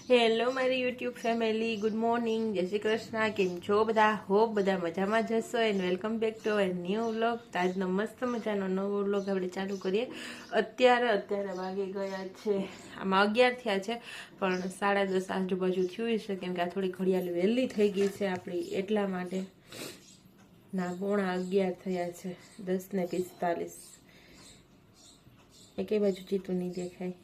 Hello મારી YouTube family, good morning, જય શ્રી કૃષ્ણ. કેમ છો બધા? હોપ બધા મજામાં જ હશો. And welcome back to a new vlog. આજનો મસ્ત મજાનો નવો વ્લોગ આપણે ચાલુ કરીએ. અત્યારે વાગી ગયા છે, આમાં 11 થયા છે, પણ 10:30 આજુબાજુ થયું છે, કેમ કે આ થોડી ઘડિયાળ વહેલી થઈ ગઈ છે આપણી, એટલા માટે. ના, 11:15 થયા છે, 10:45. એકે બાજુ ચીતું નહીં દેખાય.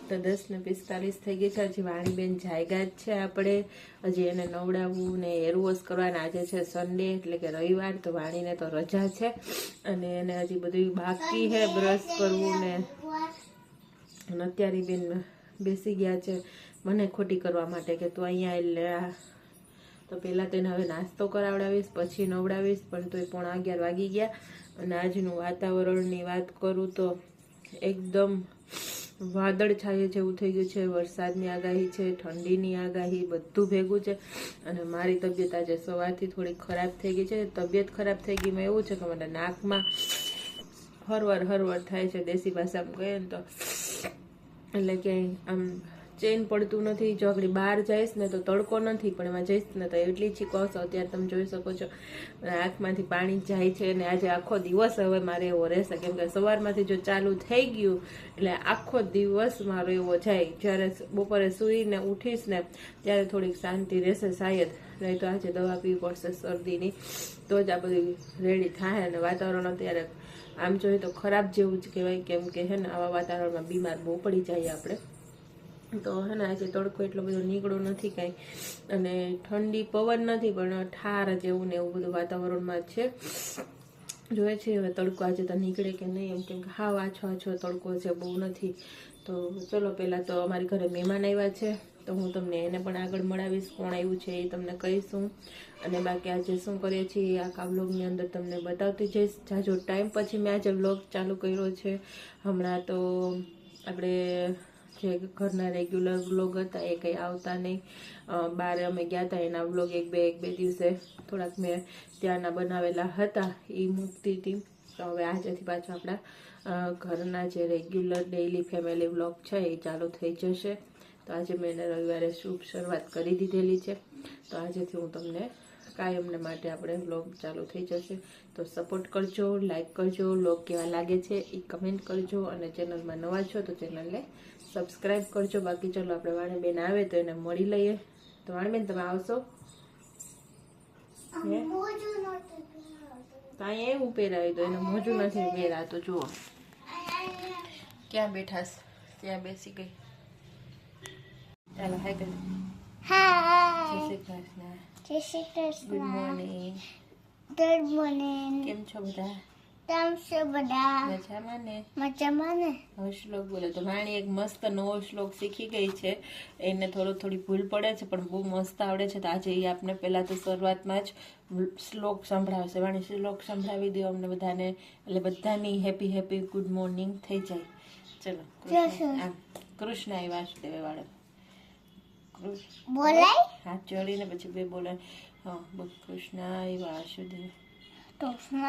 તો 10:45 થઈ ગઈ છે. હજી વાણીબેન જાયગા જ છે આપણે. હજી એને નવડાવવું ને હેર વોશ કરવાના. આજે છે સન્ડે, એટલે કે રવિવાર, તો વાણીને તો રજા છે અને એને હજી બધું બાકી છે, બ્રશ કરવું ને. અને અત્યારે બેન બેસી ગયા છે મને ખોટી કરવા માટે કે તું અહીંયા એટલે. તો પહેલાં તેને હવે નાસ્તો કરાવડાવીશ, પછી નવડાવીશ, પણ તોય 11:15 વાગી ગયા. અને આજનું વાતાવરણની વાત કરું તો એકદમ વાદળ છાયે જેવું થઈ ગયું છે. વરસાદની આગાહી છે, ઠંડીની આગાહી, બધું ભેગું છે. અને મારી તબિયત આજે સવારથી થોડી ખરાબ થઈ ગઈ છે. તબિયત ખરાબ થઈ ગઈમાં એવું છે કે મને નાકમાં હરવર થાય છે, દેશી ભાષામાં કહીએ ને તો. એટલે કે આમ ચેન પડતું નથી. જો આગળ બહાર જઈશ ને તો તડકો નથી, પણ એમાં જઈશ ને તો એટલી છીકો આવશે. અત્યારે તમે જોઈ શકો છો આંખમાંથી પાણી જાય છે. અને આજે આખો દિવસ હવે મારે એવો રહેશે, કેમ કે સવારમાંથી જો ચાલુ થઈ ગયું એટલે આખો દિવસ મારો એવો જાય. જ્યારે બપોરે સૂઈને ઉઠીશ ને ત્યારે થોડીક શાંતિ રહેશે શાયદ. નહીં તો આજે દવા પીવી પડશે શરદીની, તો જ આ બધું રેડી થાય. અને વાતાવરણ અત્યારે આમ જોઈએ તો ખરાબ જેવું જ કહેવાય, કેમ કે હે ને આવા વાતાવરણમાં બીમાર બહુ પડી જાય આપણે. તો હે ને આજે તડકો એટલો બધો નીકળો નથી કાંઈ, અને ઠંડી પવન નથી, પણ ઠાર જેવું ને એવું બધું વાતાવરણમાં છે. જોઈએ છે હવે તડકો આજે તો નીકળે કે નહીં, એમ કેમ કે હાવ આછો તડકો છે, બહુ નથી. તો ચલો, પહેલાં તો અમારી ઘરે મહેમાન આવ્યા છે, તો હું તમને એને પણ આગળ મળાવીશ. કોણ આવ્યું છે એ તમને કહીશું. અને બાકી આજે શું કરીએ છીએ આખા વ્લોગની અંદર તમને બતાવતી જઈશ. જાજો ટાઈમ પછી મેં આજે વ્લોગ ચાલુ કર્યો છે. હમણાં તો આપણે જે ઘરના રેગ્યુલર વ્લોગ હતા એ કંઈ આવતા નહીં. બહાર અમે ગયા હતા, એના વ્લોગ એક બે દિવસે થોડાક મેં ત્યાંના બનાવેલા હતા, એ મૂકતી હતી. તો હવે આજેથી પાછું આપણા ઘરના જે રેગ્યુલર ડેઈલી ફેમિલી વ્લોગ છે એ ચાલુ થઈ જશે. તો આજે મેં એને રવિવારે શુભ શરૂઆત કરી દીધેલી છે. તો આજેથી હું તમને કાયમને માટે આપણે વ્લોગ ચાલુ થઈ જશે. તો સપોર્ટ કરજો, લાઈક કરજો, વ્લોગ કેવા લાગે છે એ કમેન્ટ કરજો. અને ચેનલમાં નવા છો તો ચેનલને સબસ્ક્રાઈબ કરજો. બાકી ચલો આપણે વાણીબેન આવે તો એને મળી લઈએ. તો વાણીબેન તમે આવશો? તો અહીંયા એવું પહેરાવી દો, એને મોજું નથી પહેરાતું. જુઓ ક્યાં બેઠા છે, ત્યાં બેસી ગઈ. ચાલો હાય કરી. જય શ્રી કૃષ્ણ. જય Shri Krishna. Good morning. Good morning. કેમ છો બધા? કેમ છો બધા? મજામાં ને? મજામાં ને? હવે શ્લોક બોલે તો વાણી એક મસ્ત નવો શ્લોક શીખી ગઈ છે. એને થોડી ભૂલ પડે છે, પણ બહુ મસ્ત આવડે છે. તો આજે એ આપણે પહેલાં તો શરૂઆતમાં જ શ્લોક સંભળાવશે. વાણી શ્લોક સંભળાવી દો અમને બધાને, એટલે બધાની હેપી ગુડ મોર્નિંગ થઈ જાય. ચલો, આમ કૃષ્ણાય વાસુદેવ વાળો બોલાય, હાથ જોડીને પછી બે બોલાય. હા, કૃષ્ણાય વાસુદેવ કૃષ્ણ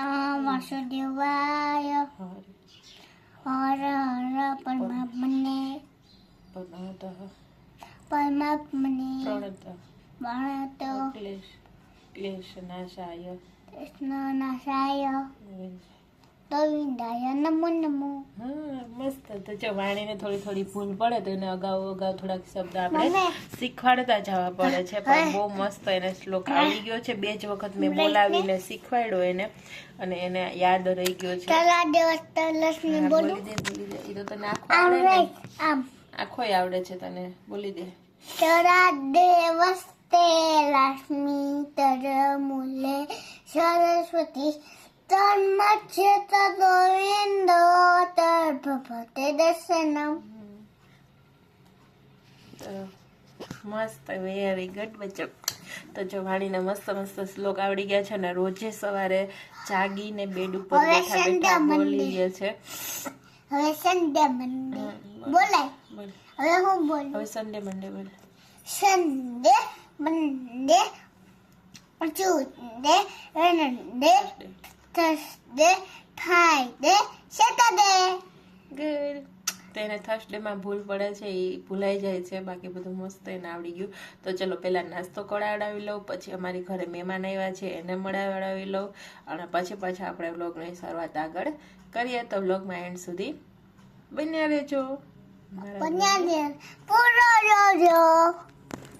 વાસુદેવાય હરે હર હર પરમાત્મને પ્રણત ક્લેશનાશાય કૃષ્ણનાશાય ગોવિંદાય નમો નમો. હા, મસ્ત. તો જો વાણીને થોડી ભૂલ પડે તો એને અગાઉ થોડાક શબ્દ આપણે શીખવાડતા જવા પડે છે. પણ બહુ મસ્ત એને શ્લોક આવડી ગયો છે. 2 જ વખત મેં બોલાવીને શીખવાડ્યો એને, અને એને યાદ રહી ગયો છે. બોલી દે. એ તો તને આખો આવડે ને? આખોય આવડે છે તને. બોલી દે. તરા દેવસ્તે લક્ષ્મી તર મૂલે સરસ્વતી તન્મચ્છેત ગોવિંદો તર્ભવતે દર્શનમ. મસ્ત, વેરી ગુડ બચ્ચો. તો જો વાણીને મસ્ત શ્લોક આવડી ગયા છે, અને રોજે સવારે જાગીને બેડ ઉપર બેઠા બોલી લે છે. હવે સન્ડે મંડે બોલાય. હવે હું બોલું. હવે સન્ડે મંડે બોલ. Sunday Monday Tuesday Wednesday Thursday Friday Saturday. Good. તો એને થર્સડેમાં ભૂલ પડે છે, એ ભૂલાઈ જાય છે, બાકી બધું મસ્ત એને આવડી ગયું. તો ચલો પહેલા નાસ્તો કરાવડાવી લઉં, પછી અમારી ઘરે મહેમાન આવ્યા છે એને મળાવડાવી લઉં, અને પછી આપણે વ્લોગની શરૂઆત આગળ કરીએ. તો વ્લોગમાં એન્ડ સુધી બન્યા રહેજો.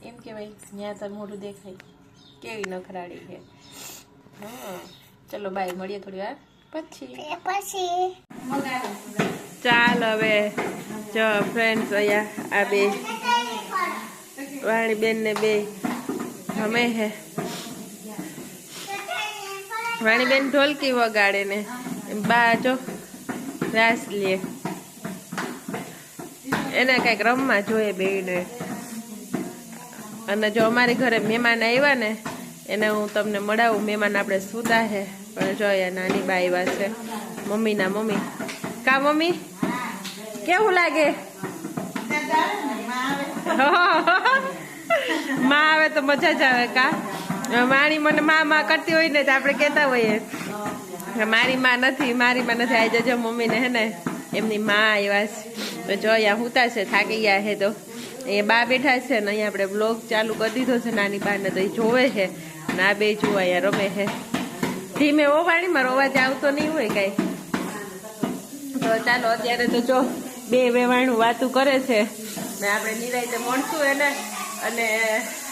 એમ કેવાય ત્યાં તો મોઢું દેખાય કેવી નખરાડી છે. હા ચલો બાય, મળીએ થોડી વાર પછી. ચાલ હવે જો ફ્રેન્ડ્સ અહીંયા આ બે વાણી બેન ને બે અમે હે વાણી બેન ઢોલકી વગાડે ને બા જો રાસ લે, એને કઈક રમવા જોઈએ બેને. અને જો અમારી ઘરે મહેમાન આવ્યા ને એને હું તમને મળાવું. મહેમાન આપણે સુતા હે, પણ જો અહીંયા નાની બા આવ્યા છે, મમ્મીના મમ્મી. કા મમ્મી કેવું લાગે? માં આવે તો મજા જ આવે. કા મારી મને માં કરતી હોય ને તો આપણે કહેતા હોઈએ મારી માં નથી, મારી માં નથી. આવી જજો મમ્મી ને હે ને એમની માં આવ્યા છે. તો જો અહીંયા હુતા છે, થાકી ગયા હે. તો અહીંયા બા બેઠા છે ને અહીંયા આપણે બ્લોગ ચાલુ કરી દીધો છે નાની બા ને, તો એ જોવે છે ને આ બે જુઓ અહીંયા રમે છે. ધીમે ઓ વાણી મારો અવાજ આવતો નહીં હોય કઈ. તો ચાલો અત્યારે તો જો બે વેવાણું વાતું કરે છે ને આપણે નિરાયતે મળશું એને. અને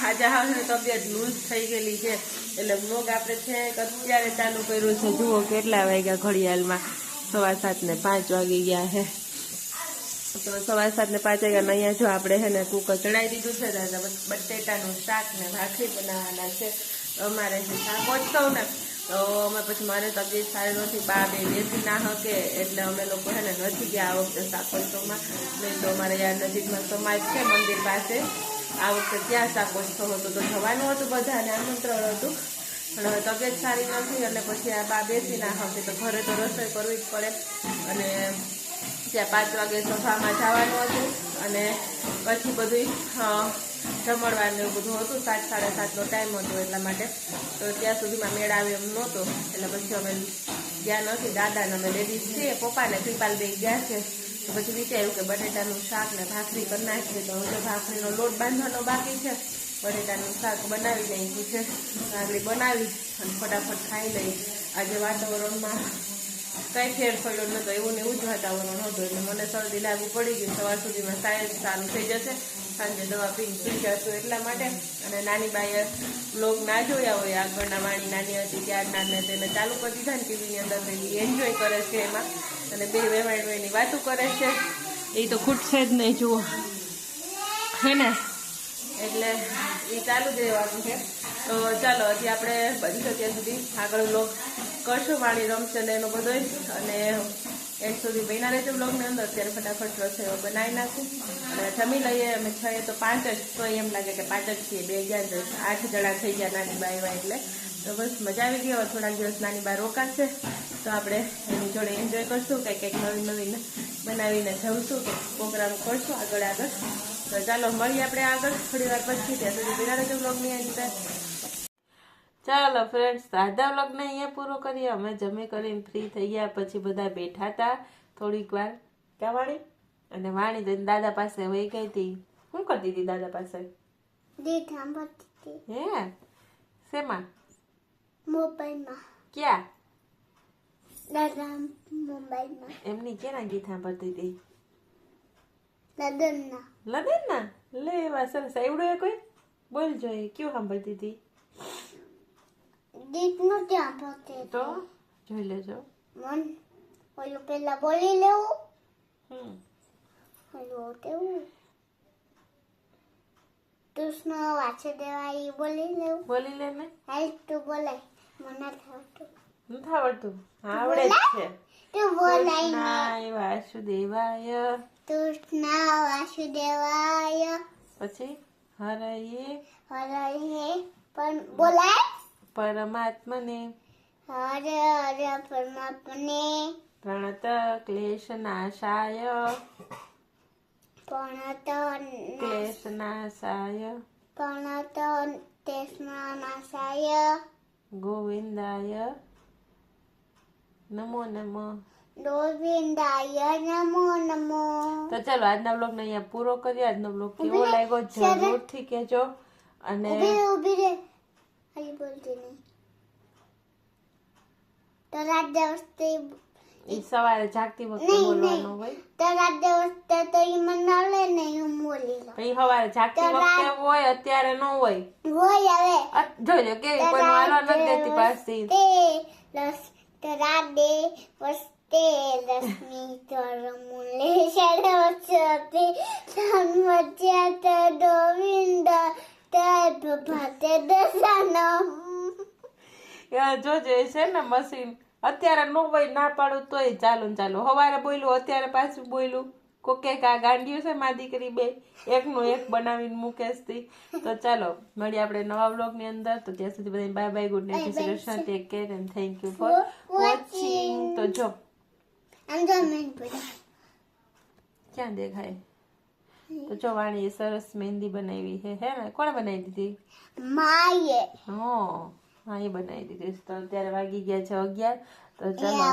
આજે હાવની તબિયત લૂઝ થઈ ગયેલી છે એટલે બ્લોગ આપણે છે અત્યારે ચાલુ કર્યું છે. જુઓ કેટલા વાગ્યા ઘડિયાળમાં, 7:15 ને 5 વાગી ગયા છે. તો 7:15 ને 5 વાગ્યા અહીંયા જો આપણે છે ને કુકર ચડાવી દીધું છે. બટેટાનું શાક ને ભાખરી બનાવવાના છે. અમારે છે શાકોત્સવ ને, તો અમે પછી મારે તબિયત સારી નથી, બા બે બેસી ના શકે એટલે અમે લોકો છે ને નથી ગયા આ વખતે શાકોત્સવમાં. નહીં તો અમારે યાર નજીકમાં સમાજ છે મંદિર પાસે, આ વખતે ત્યાં શાકોત્સવ હતો તો જવાનું હતું, બધાને આમંત્રણ હતું. પણ હવે તબિયત સારી નથી એટલે પછી આ બા બેસી ના શકે, તો ઘરે તો રસોઈ કરવી જ પડે. અને ત્યાં 5 વાગે સભામાં જવાનું હતું અને પછી બધું જમણવાનું એવું બધું હતું. 7:30નો ટાઈમ હતો એટલા માટે. તો ત્યાં સુધીમાં મેળ આવે એમ નહોતો એટલે પછી અમે ગયા નથી. દાદાને અમે લેડીઝ છીએ, પપ્પાને કૃપાલ બે ગયા છે. તો પછી વિચાર્યું કે બટેટાનું શાક ને ભાખરી કરી નાખીએ. તો હવે ભાખરીનો લોટ બાંધવાનો બાકી છે, બટેટાનું શાક બનાવી દઈ છે, ભાખરી બનાવી અને ફટાફટ ખાઈ લઈ. આજે વાતાવરણમાં કઈ ફેર પડ્યો નતો, એવું ને એવું જ વાતાવરણ હતું એટલે મને શરદી લાગુ પડી ગઈ. સવાર સુધીમાં સાહેબ સારું થઈ જશે, સાંજે દવા પીને સુઈ જશું એટલા માટે. અને નાની બાઈએ બ્લોગ ના જોયા હોય આગળના, વાણી નાની હતી ત્યારના ને તેને ચાલુ કરી દીધા ને ટીવીની અંદર, એ એન્જોય કરે છે એમાં. અને બે વેવાણી વાતું કરે છે, એ તો ખૂટશે જ નહીં જુઓ હે ને, એટલે એ ચાલુ જ રહેવાનું છે. તો ચાલો હજી આપણે બધી ત્યાં સુધી આગળ બ્લોગ કરશું. વાણી રમશે ને એનો બધો, અને એન્ડ સુધી બન્યા રહેજો બ્લોગની અંદર. ત્યારે ફટાફટ રસોઈ બનાવી નાખું અને જમી લઈએ. અમે 6 તો 5 જ, તો એમ લાગે કે 5 જ છીએ, 2 ગયા તો 8 જણા થઈ ગયા નાની બા એવા. એટલે તો બસ મજા આવી ગઈ. થોડાક દિવસ નાની બા રોકાશે તો આપણે એની જોડે એન્જોય કરશું, કંઈક નવીન બનાવીને જમશું, તો પ્રોગ્રામ કરશું આગળ. તો ચાલો મળીએ આપણે આગળ થોડી વાર પછી. ત્યાં સુધી બિના રહેજો બ્લોગની અંદર. ચાલો ફ્રેન્ડ્સ, આધા વ્લોગને અહીંયા પૂરો કરીએ. અમે જમી કરીને ફ્રી થઈ ગયા પછી બધા બેઠા હતા થોડીક વાર. ક્યાં વાણી? અને વાણી દાદા પાસે વહી ગઈ હતી. શું કરતી હતી દાદા પાસે? હે શેમાં? મોબાઈલમાં. ક્યાં? દાદા મોબાઈલમાં. એમની કેના ગીત સાંભળતી હતી? લદનના. લદનના? લે એવા સરસ. એવડું એ કોઈ બોલ જોઈએ કયું સાંભળતી હતી? ગીતનું ત્યાં પહોંચે તો જોઈ લેજો. મન ઓલું પેલા બોલી લેવું. ઓલું કેવું કૃષ્ણ વાસુદેવાય બોલી લેવું. બોલી લે ને. હેલ્પ તું બોલાય. મને આવડતું નથી આવડતું? આવડે જ છે. તું બોલાય ને. કૃષ્ણાય વાસુદેવાય. કૃષ્ણ વાસુદેવાય. પછી હરયે પણ બોલાય. પરમાત્મને હરે હરે પરમાત્મને પ્રણત ક્લેશ નાશાય. પ્રણત ક્લેશ નાશાય. પ્રણત તેસ્મનાશાય. ગોવિંદાય નમો નમઃ. ગોવિંદાય નમો નમો. તો ચાલો આજના બ્લોગને અહીંયા પૂરો કરીએ. આજનો બ્લોગ કેવો લાગ્યો જરૂરથી કહેજો. અને ઊભી રે હજી બોલતી નહીં. તો રાત દિવસે ઈ સવારે જાગતી વખતે બોલવાનું હોય. તો રાત દિવસે તો ઈ મને લે ને હું બોલી લઉં. પછી સવારે જાગતી વખતે હોય, અત્યારે ન હોય. હોય હવે જોજો કેવી કોઈ હાલવા નથી દેતી પાછી. તો રાત દિવસે લક્ષ્મી તરમુલે શરવતી ધનવત્યા તે ગોવિંદ તે પ્રભાતે દશાનમ. જોજો એ છે ને મશીન અત્યારે નો હોય ના પાડું તોય ચાલુ ને ચાલુ. સવારે બોલ્યું અત્યારે પાછું બોલ્યું. કોકે કા ગાંડિયું છે મા દીકરી બે એકનું એક બનાવીને મૂકેશથી. તો ચાલો મળીએ આપણે નવા બ્લોગ ની અંદર. તો ત્યાં સુધી બધાને બાય બાય, ગુડ નાઇટ, જય Shri Krishna, take care and thank you for watching. તો જો ક્યાં દેખાય? તો જો વાણી સરસ મહેંદી બનાવી છે. હે ને કોણે બનાવી દીધી? માયે. હા એ બનાવી દીધી. તો અત્યારે વાગી ગયા છે 11. તો ચાલો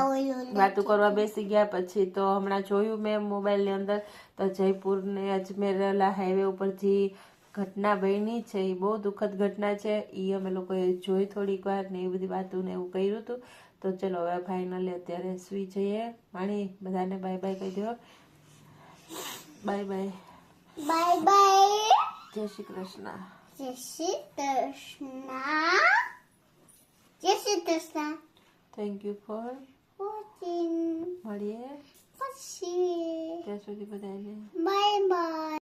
વાતું કરવા બેસી ગયા. પછી તો હમણાં જોયું મેં મોબાઈલ ની અંદર તો જયપુર ને અજમેર હાઈવે ઉપર જે ઘટના બની છે એ બહુ દુઃખદ ઘટના છે. એ અમે લોકોએ જોઈ થોડીક વાર ને એ બધી વાતો ને એવું કર્યું હતું. તો ચલો હવે ફાઇનલી અત્યારે સુઈ જઈએ. વાણી બધાને બાય બાય કહી દો. બાય બાય, બાય બાય, જય શ્રી કૃષ્ણ, જય શ્રી કૃષ્ણ, જય Shri Krishna. Thank you for watching. મળીએ પછી ત્યાં સુધી બધાને બાય બાય.